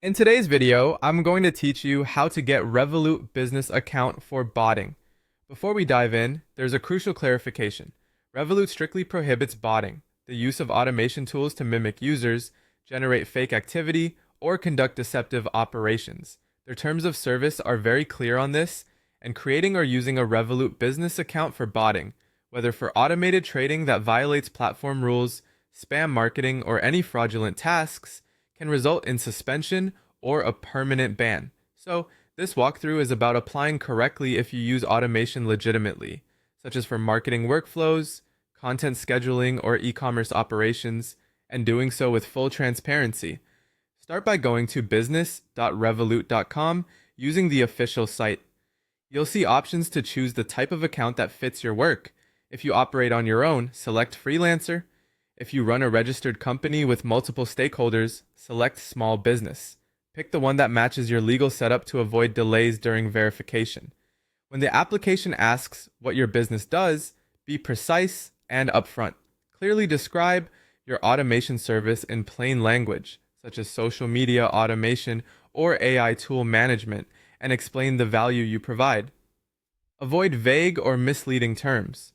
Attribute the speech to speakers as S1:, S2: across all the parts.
S1: In today's video, I'm going to teach you how to get Revolut Business Account for botting. Before we dive in, there's a crucial clarification. Revolut strictly prohibits botting, the use of automation tools to mimic users, generate fake activity, or conduct deceptive operations. Their terms of service are very clear on this, and creating or using a Revolut Business Account for botting, whether for automated trading that violates platform rules, spam marketing, or any fraudulent tasks, can result in suspension or a permanent ban. So, this walkthrough is about applying correctly if you use automation legitimately, such as for marketing workflows, content scheduling, or e-commerce operations, and doing so with full transparency. Start by going to business.revolut.com using the official site. You'll see options to choose the type of account that fits your work. If you operate on your own, select freelancer. If you run a registered company with multiple stakeholders, select small business. Pick the one that matches your legal setup to avoid delays during verification. When the application asks what your business does, be precise and upfront. Clearly describe your automation service in plain language, such as social media automation or AI tool management, and explain the value you provide. Avoid vague or misleading terms.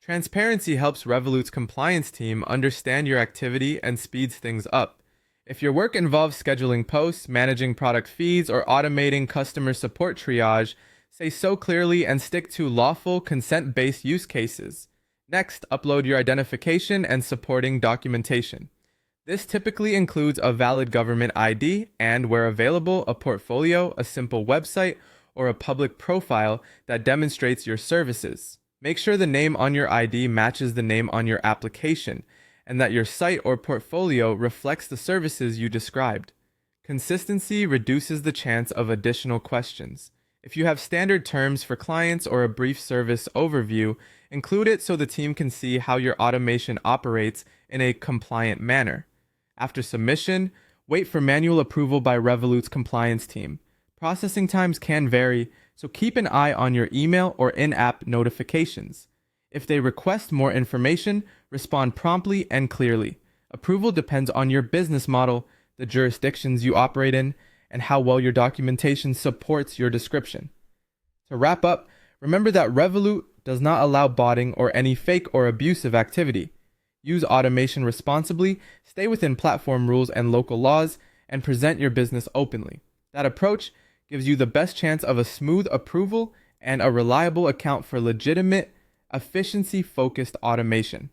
S1: Transparency helps Revolut's compliance team understand your activity and speeds things up. If your work involves scheduling posts, managing product feeds, or automating customer support triage, say so clearly and stick to lawful, consent-based use cases. Next, upload your identification and supporting documentation. This typically includes a valid government ID and, where available, a portfolio, a simple website, or a public profile that demonstrates your services. Make sure the name on your ID matches the name on your application, and that your site or portfolio reflects the services you described. Consistency reduces the chance of additional questions. If you have standard terms for clients or a brief service overview, include it so the team can see how your automation operates in a compliant manner. After submission, wait for manual approval by Revolut's compliance team. Processing times can vary, so keep an eye on your email or in-app notifications. If they request more information, respond promptly and clearly. Approval depends on your business model, the jurisdictions you operate in, and how well your documentation supports your description. To wrap up, remember that Revolut does not allow botting or any fake or abusive activity. Use automation responsibly, stay within platform rules and local laws, and present your business openly. That approach gives you the best chance of a smooth approval and a reliable account for legitimate, efficiency-focused automation.